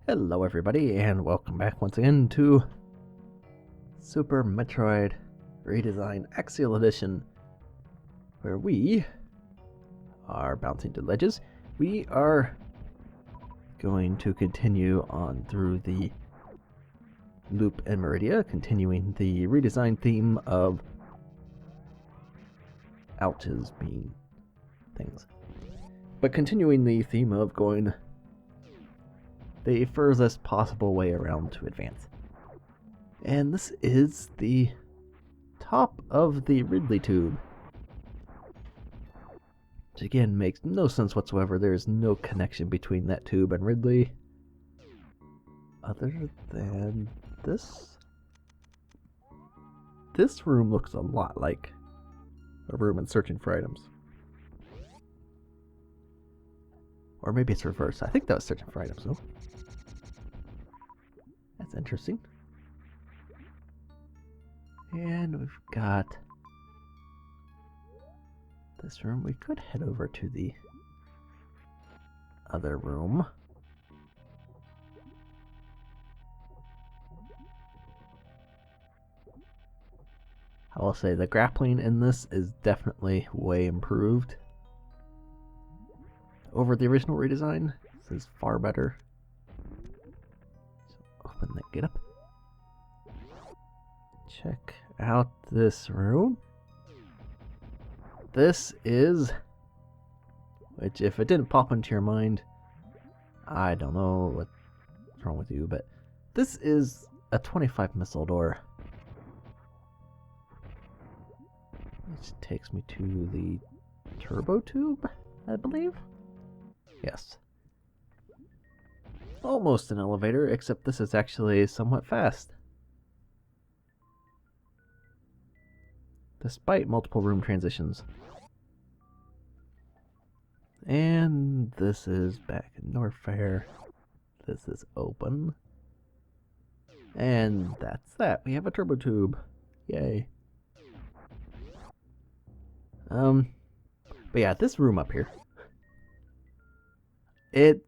Hello everybody, and welcome back once again to Super Metroid Redesign Axeil Edition, where we are bouncing to ledges. We are going to continue on through the loop in Meridia, continuing the redesign theme of ouches being things. But continuing the theme of going the furthest possible way around to advance. And this is the top of the Ridley tube. Which again makes no sense whatsoever. There's no connection between that tube and Ridley. Other than this. This room looks a lot like a room in Searching for Items. Or maybe it's reversed. I think that was Searching for Items, though. That's interesting. And we've got this room. We could head over to the other room. I will say the grappling in this is definitely way improved over the original redesign. This is far better. Open the get up. Check out this room. This is, which if it didn't pop into your mind, I don't know what's wrong with you, but this is a 25 missile door. Which takes me to the turbo tube, I believe? Yes. Almost an elevator, except this is actually somewhat fast. Despite multiple room transitions. And this is back in Norfair. This is open. And that's that. We have a turbo tube. Yay. But yeah, this room up here. It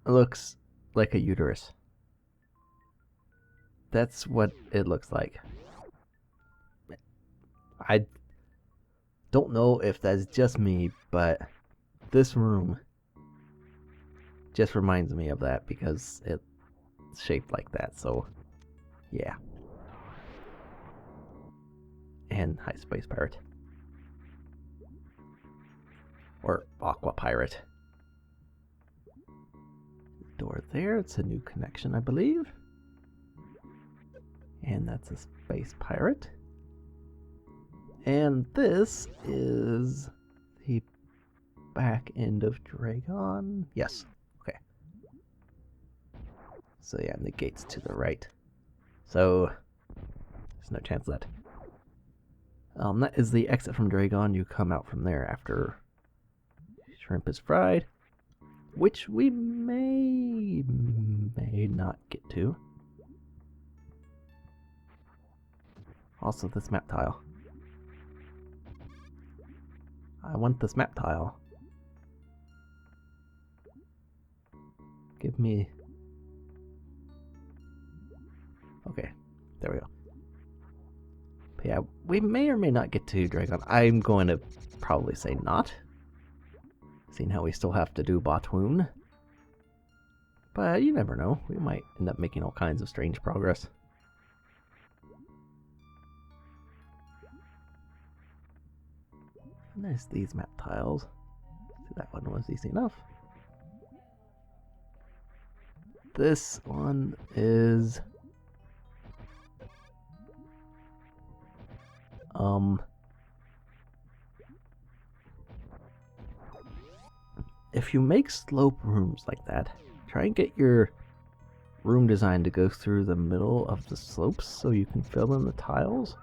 looks like a uterus. That's what it looks like. I don't know if that's just me, but this room just reminds me of that because it's shaped like that, so yeah. And High Space Pirate. Or Aqua Pirate. Door there, it's a new connection, I believe. And that's a Space Pirate. And this is the back end of Dragon. Yes, okay. So yeah, and the gate's to the right. So there's no chance of that. That is the exit from Dragon. You come out from there after shrimp is fried, which we may not get to. Also, this map tile. I want this map tile. Give me... Okay, there we go. But yeah, we may or may not get to Dragon. I'm going to probably say not. Seeing how we still have to do Botwoon. But you never know. We might end up making all kinds of strange progress. And there's these map tiles. See, that one was easy enough. This one is... If you make slope rooms like that, try and get your room design to go through the middle of the slopes so you can fill in the tiles.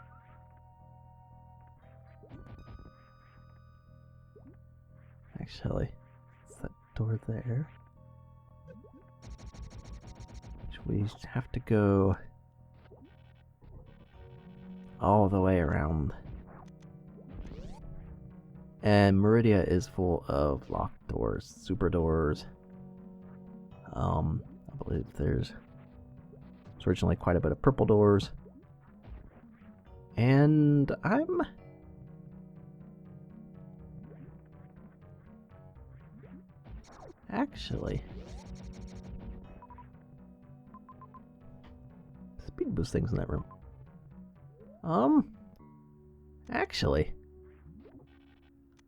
Actually, it's that door there. Which we have to go all the way around. And Meridia is full of locked doors, super doors, a believe there's originally quite a bit of purple doors. And I'm actually speed boost things in that room. Actually,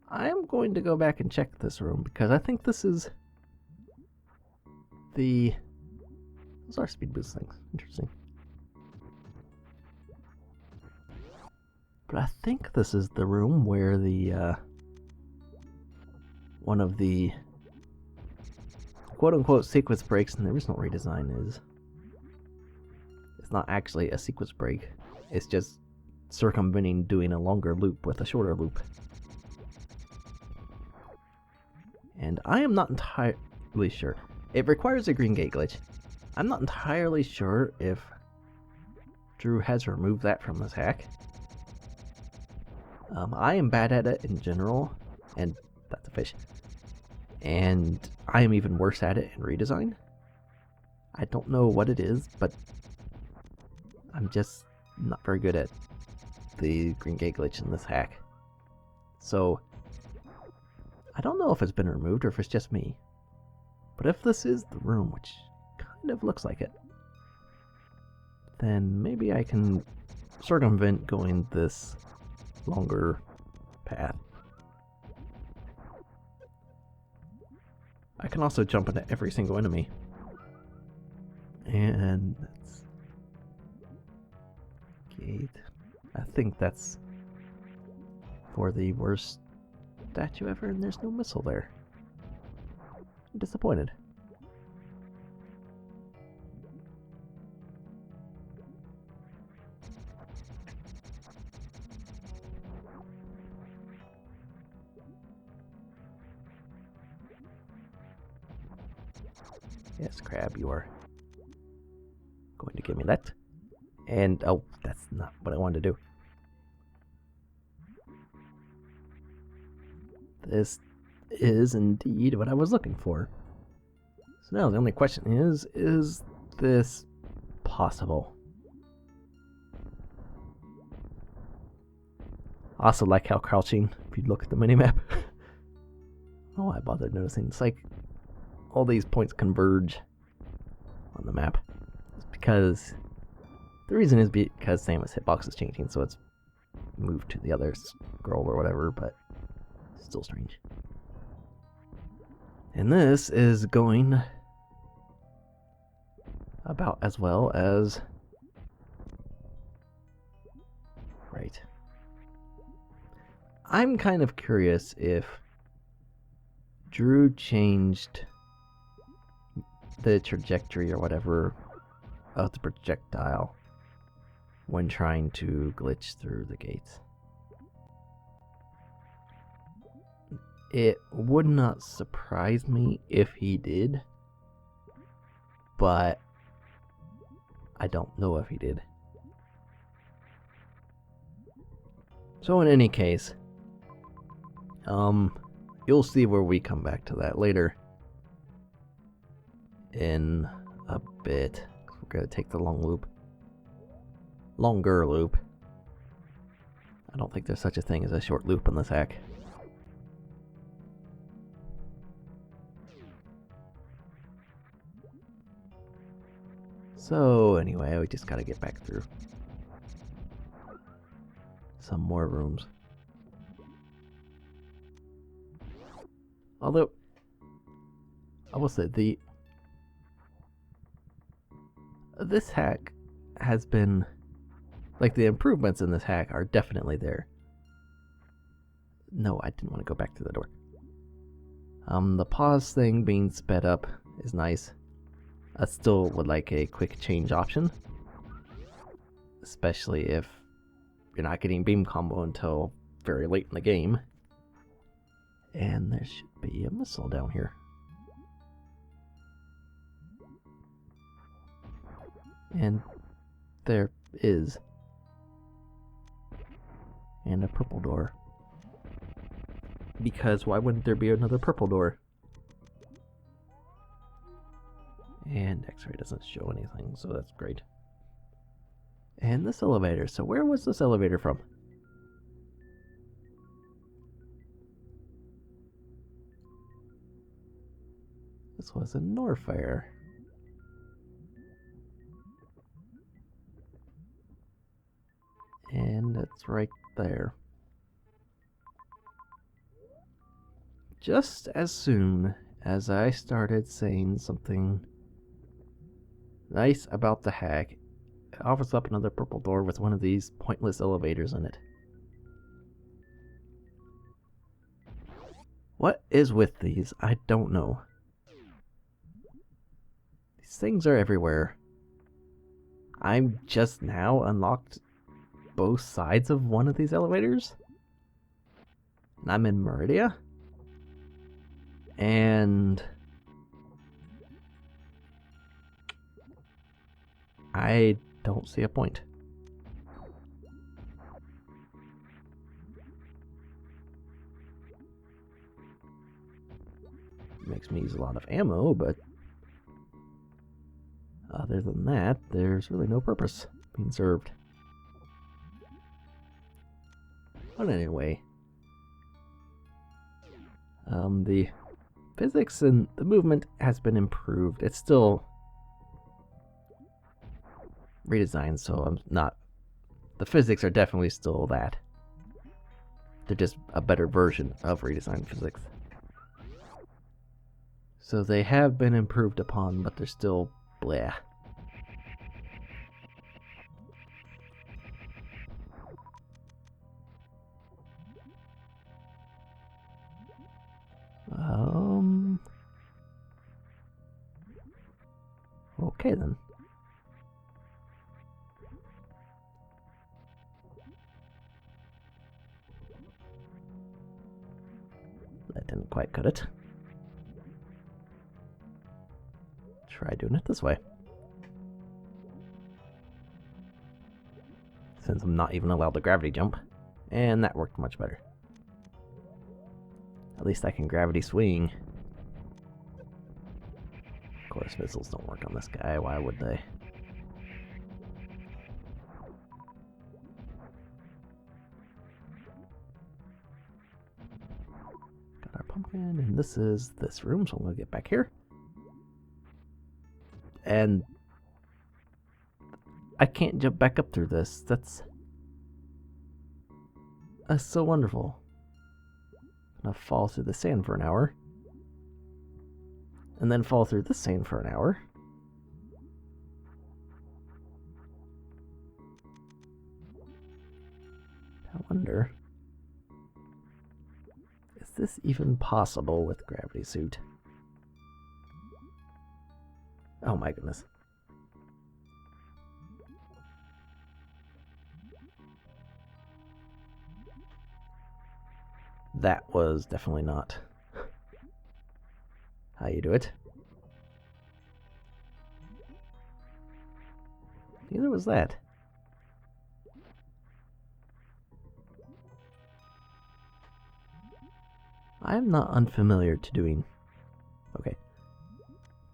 I'm going to go back and check this room because I think this is those are speed boost things. Interesting. But I think this is the room where the one of the quote-unquote sequence breaks in the original redesign is. It's not actually a sequence break. It's just circumventing doing a longer loop with a shorter loop. And I am not entirely sure. It requires a green gate glitch. I'm not entirely sure if Drew has removed that from his hack. I am bad at it in general, and that's a fish. And I am even worse at it in redesign. I don't know what it is, but I'm just not very good at the green gate glitch in this hack. So I don't know if it's been removed or if it's just me. But if this is the room, which kind of looks like it, then maybe I can circumvent going this longer path. I can also jump into every single enemy. And that's gate. I think that's for the worst statue ever, and there's no missile there. I'm disappointed. Yes, crab, you are going to give me that. And, oh, that's not what I wanted to do. This is indeed what I was looking for. So now the only question is this possible? I also like how crouching, if you look at the minimap, oh, I bothered noticing. It's like all these points converge on the map. It's because the reason is because Samus' hitbox is changing, so it's moved to the other scroll or whatever, but still strange. And this is going about as well as right. I'm kind of curious if Drew changed the trajectory or whatever of the projectile when trying to glitch through the gates. It would not surprise me if he did, but I don't know if he did. So in any case, you'll see where we come back to that later in a bit. We're gonna take the longer loop. I don't think there's such a thing as a short loop in this hack. So anyway, we just gotta get back through some more rooms. Although, I will say, this hack has been, like, the improvements in this hack are definitely there. No, I didn't want to go back to the door. The pause thing being sped up is nice. I still would like a quick change option, especially if you're not getting beam combo until very late in the game. And there should be a missile down here. And there is. And a purple door. Because why wouldn't there be another purple door? And X-ray doesn't show anything, so that's great. And this elevator. So where was this elevator from? This was in Norfair. And it's right there. Just as soon as I started saying something nice about the hack, it offers up another purple door with one of these pointless elevators in it. What is with these? I don't know. These things are everywhere. I'm just now unlocked both sides of one of these elevators. And I'm in Meridia. And I don't see a point. It makes me use a lot of ammo, but other than that, there's really no purpose being served. But anyway, the physics and the movement has been improved. It's still redesigned, so I'm not... The physics are definitely still that. They're just a better version of redesigned physics. So they have been improved upon, but they're still bleh. Okay then. That didn't quite cut it. Try doing it this way. Since I'm not even allowed the gravity jump. And that worked much better. At least I can gravity swing. Of course, missiles don't work on this guy. Why would they? Got our pumpkin, and this is this room, so I'm gonna get back here. And I can't jump back up through this. That's so wonderful. I'm gonna fall through the sand for an hour. And then fall through this sand for an hour. I wonder, is this even possible with gravity suit? Oh my goodness. That was definitely not how you do it. Neither was that. I'm not unfamiliar to doing, okay,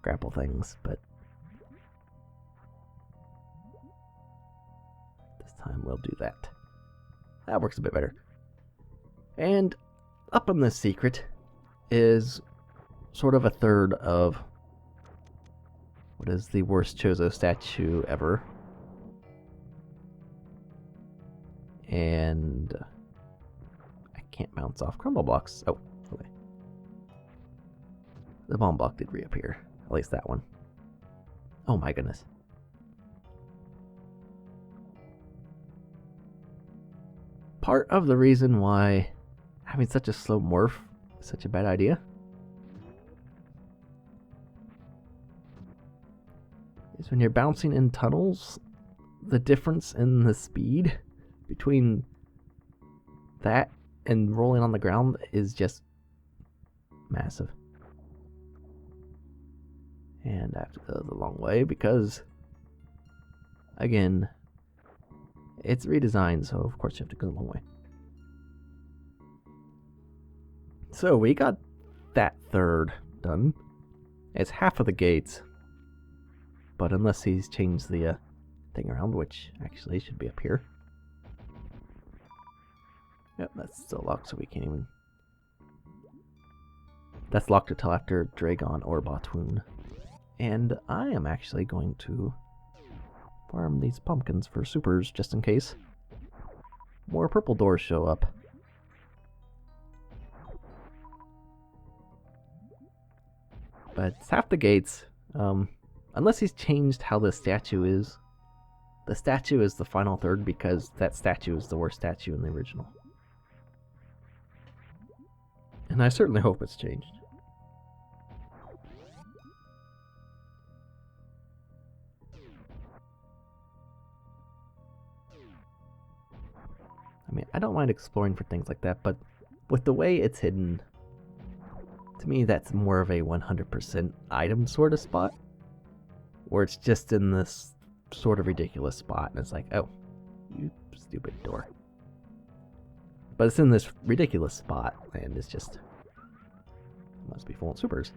grapple things, but this time we'll do that. That works a bit better. And up in this secret is sort of a third of what is the worst Chozo statue ever. And I can't bounce off crumble blocks. Oh, okay. The bomb block did reappear. At least that one. Oh my goodness. Part of the reason why having such a slow morph is such a bad idea is when you're bouncing in tunnels, the difference in the speed between that and rolling on the ground is just massive. And I have to go the long way because, again, it's redesigned, so of course you have to go the long way. So we got that third done. It's half of the gates. but unless he's changed the thing around, which actually should be up here. Yep, that's still locked, so we can't even... That's locked until after Dragon or Botwoon. And I am actually going to farm these pumpkins for supers, just in case more purple doors show up. But it's half the gates. Unless he's changed how the statue is. The statue is the final third because that statue is the worst statue in the original. And I certainly hope it's changed. I mean, I don't mind exploring for things like that, but with the way it's hidden, to me that's more of a 100% item sort of spot. Where it's just in this sort of ridiculous spot, and it's like, oh, you stupid door. But it's in this ridiculous spot, and it's just... must be full of supers.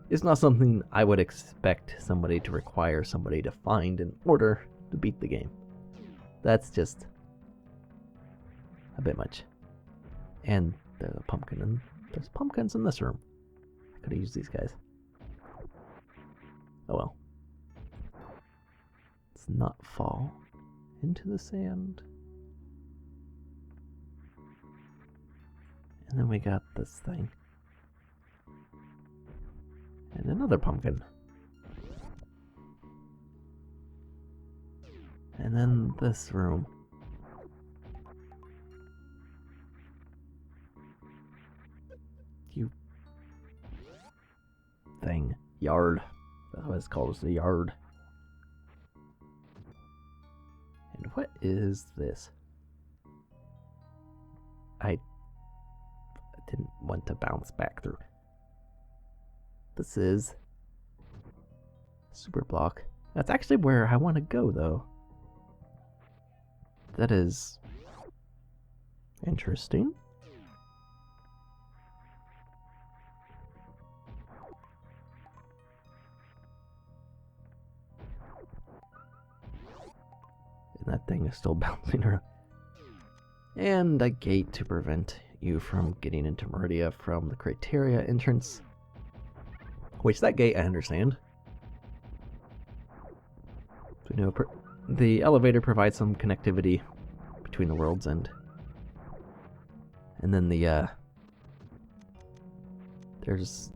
It's not something I would expect somebody to require somebody to find in order to beat the game. That's just a bit much. And there's a pumpkin, and there's pumpkins in this room. I could have used these guys. Oh well. Let's not fall into the sand. And then we got this thing. And another pumpkin. And then this room. You thing. Yard. That's what it's called, is the yard. And what is this? I didn't want to bounce back through. This is super block. That's actually where I want to go, though. That is interesting. And that thing is still bouncing around. And a gate to prevent you from getting into Meridia from the criteria entrance. Which, that gate I understand. So, you know, the elevator provides some connectivity between the worlds, and then the there's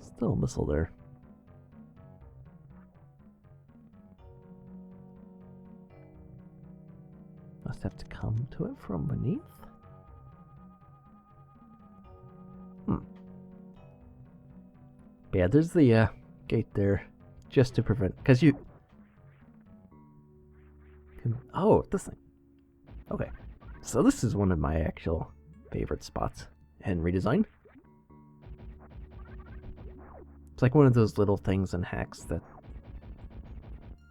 still a missile there. Must have to come to it from beneath. But yeah, there's the gate there, just to prevent, because you can, oh, this thing. Okay, so this is one of my actual favorite spots in Redesign. It's like one of those little things in hacks that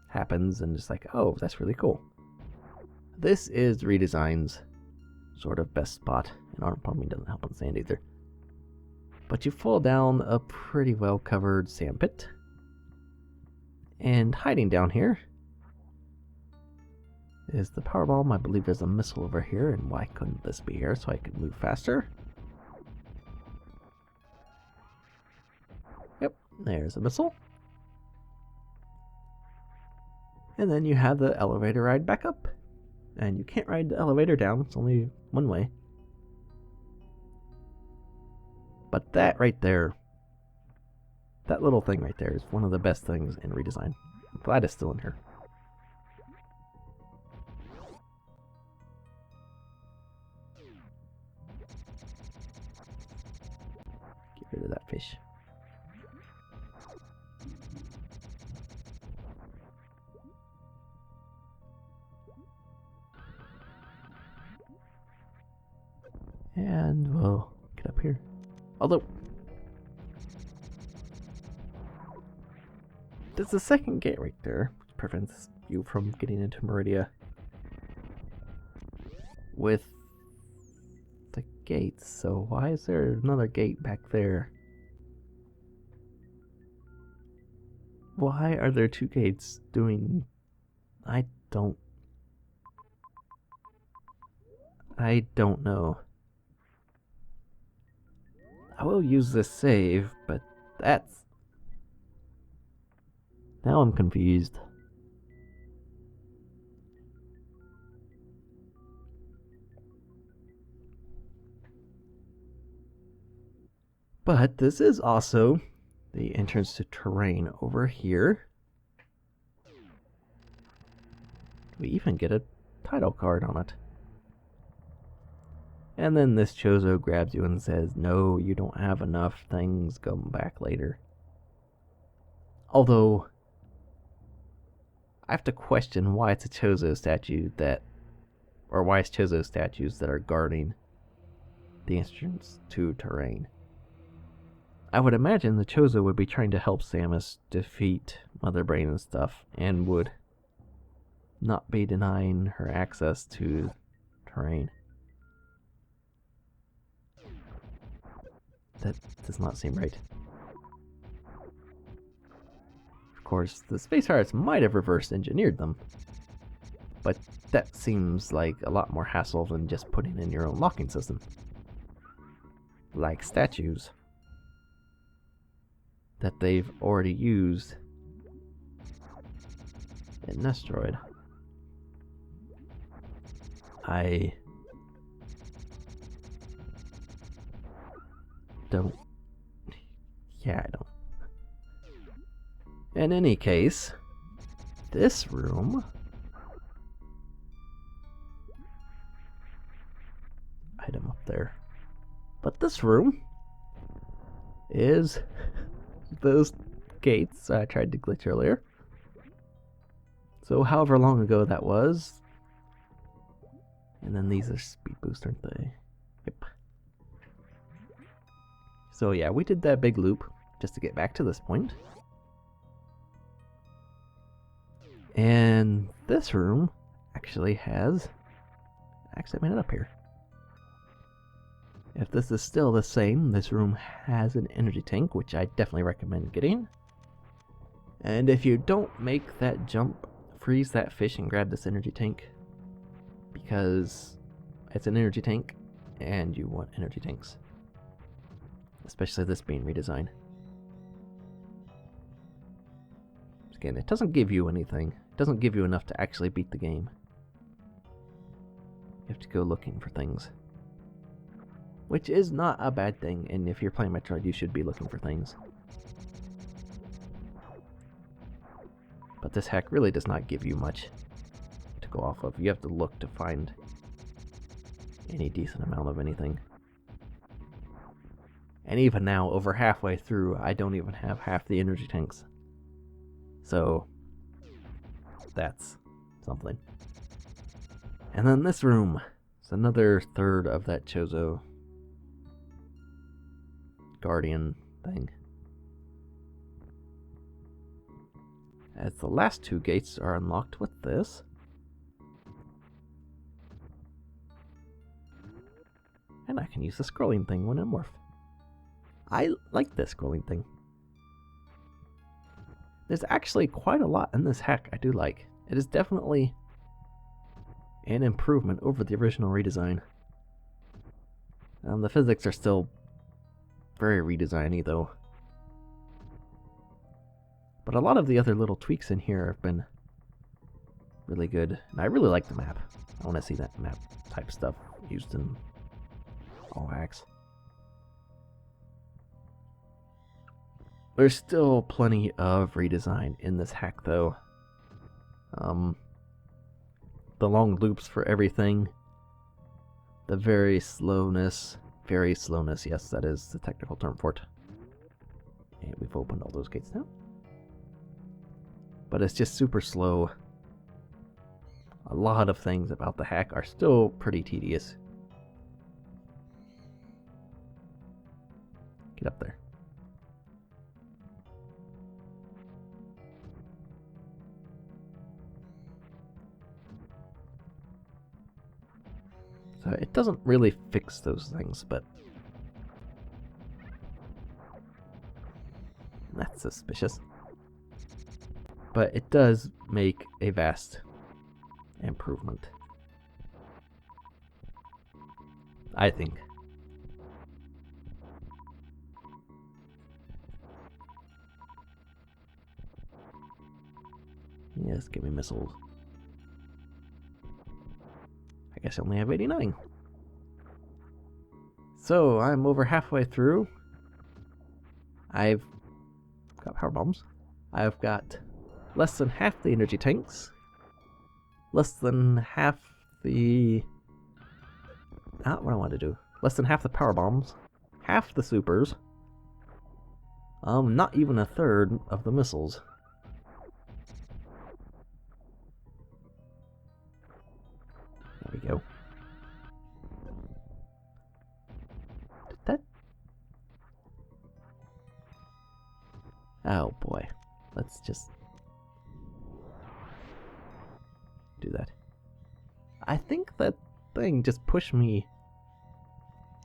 happens and just like, oh, that's really cool. This is Redesign's sort of best spot, and arm pumping doesn't help on sand either. But you fall down a pretty well covered sand pit, and hiding down here is the power bomb. I believe there's a missile over here, and why couldn't this be here so I could move faster? Yep, there's a missile. And then you have the elevator ride back up. And you can't ride the elevator down, it's only one way. But that right there, that little thing right there is one of the best things in Redesign. I'm glad it's still in here. Get rid of that fish. And we'll get up here. Although, there's a second gate right there, which prevents you from getting into Meridia with the gates. So why is there another gate back there? Why are there two gates doing... I don't know. I will use this save, but that's... Now I'm confused. But this is also the entrance to terrain over here. We even get a title card on it. And then this Chozo grabs you and says, no, you don't have enough things, come back later. Although, I have to question why it's a Chozo statue that, or why it's Chozo statues that are guarding the entrance to terrain. I would imagine the Chozo would be trying to help Samus defeat Mother Brain and stuff, and would not be denying her access to terrain. That does not seem right. Of course, the Space Pirates might have reverse engineered them, but that seems like a lot more hassle than just putting in your own locking system. Like statues that they've already used in Metroid. I don't. Yeah, I don't. In any case, this room item up there. But this room is those gates I tried to glitch earlier. So however long ago that was. And then these are speed boosts, aren't they? Yep. So yeah, we did that big loop just to get back to this point. And this room actually has... Actually, I made it up here. If this is still the same, this room has an energy tank, which I definitely recommend getting. And if you don't make that jump, freeze that fish and grab this energy tank, because it's an energy tank, and you want energy tanks. Especially this being redesigned. Again, it doesn't give you anything. It doesn't give you enough to actually beat the game. You have to go looking for things. Which is not a bad thing, and if you're playing Metroid, you should be looking for things. But this hack really does not give you much to go off of. You have to look to find any decent amount of anything. And even now, over halfway through, I don't even have half the energy tanks. So, that's something. And then this room is another third of that Chozo Guardian thing. As the last two gates are unlocked with this. And I can use the scrolling thing when I morph. I like this scrolling thing. There's actually quite a lot in this hack I do like. It is definitely an improvement over the original redesign. The physics are still very redesigny though. But a lot of the other little tweaks in here have been really good. And I really like the map. I want to see that map type stuff used in all hacks. There's still plenty of redesign in this hack though. The long loops for everything. The very slowness, yes, that is the technical term for it. And we've opened all those gates now. But it's just super slow. A lot of things about the hack are still pretty tedious. Get up there. So it doesn't really fix those things, but that's suspicious. but it does make a vast improvement, I think. Yes, give me missiles. I guess I only have 89. So I'm over halfway through. I've got power bombs. I've got less than half the energy tanks. Less than half the... Not what I want to do. Less than half the power bombs. Half the supers. Not even a third of the missiles. There we go. Did that... Oh boy. Let's just do that. I think that thing just pushed me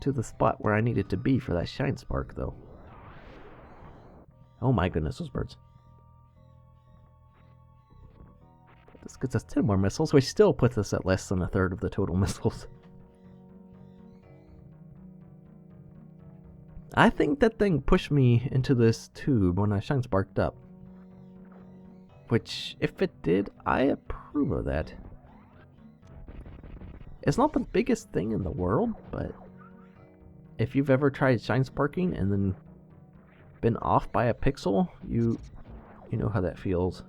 to the spot where I needed to be for that shine spark, though. Oh my goodness, those birds. This gets us 10 more missiles, which still puts us at less than a third of the total missiles. I think that thing pushed me into this tube when I shine sparked up. Which, if it did, I approve of that. It's not the biggest thing in the world, but if you've ever tried shine sparking and then been off by a pixel, you know how that feels.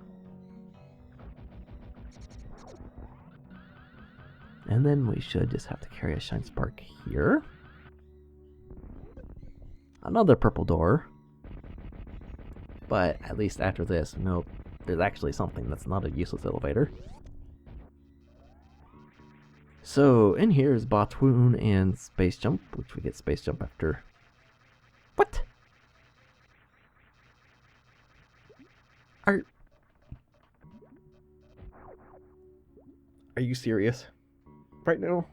And then we should just have to carry a shine spark here. Another purple door. But at least after this, nope, there's actually something that's not a useless elevator. So in here is Botwoon and Space Jump, which we get Space Jump after. What? Are you serious? Right now?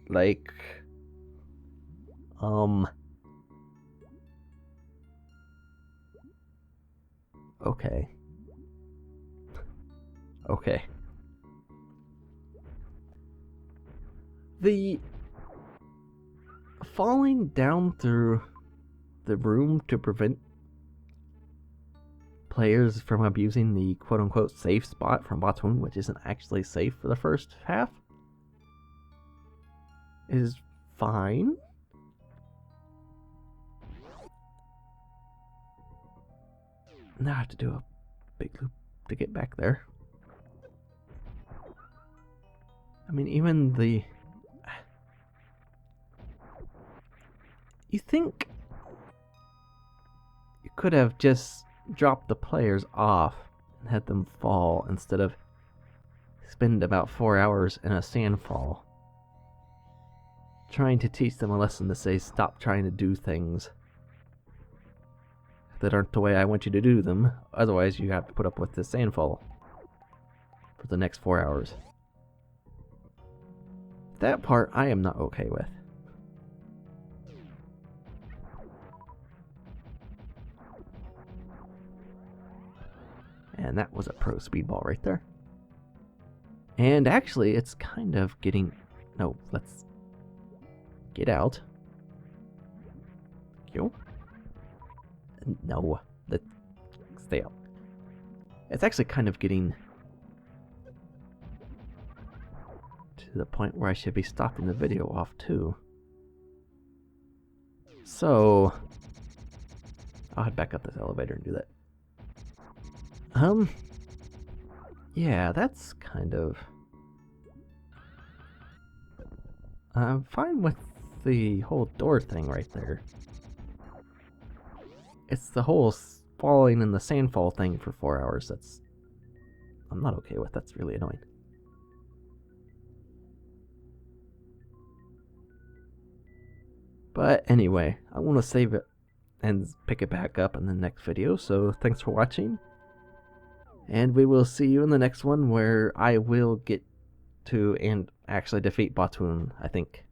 Like, okay. Okay. The falling down through the room to prevent players from abusing the quote-unquote safe spot from Botwoon, which isn't actually safe for the first half, is fine. Now I have to do a big loop to get back there. I mean, even the... You think you could have just dropped the players off and had them fall instead of spend about 4 hours in a sandfall trying to teach them a lesson to say stop trying to do things that aren't the way I want you to do them, otherwise you have to put up with this sandfall for the next 4 hours. That part I am not okay with. And that was a pro speedball right there. And actually, it's kind of getting... No, let's get out. Thank you. No, let's stay out. It's actually kind of getting to the point where I should be stopping the video off too. So, I'll head back up this elevator and do that. Yeah, that's kind of... I'm fine with the whole door thing right there. It's the whole falling in the sandfall thing for 4 hours that's... I'm not okay with. That's really annoying. But anyway, I want to save it and pick it back up in the next video, so thanks for watching. And we will see you in the next one where I will get to and actually defeat Botwoon, I think.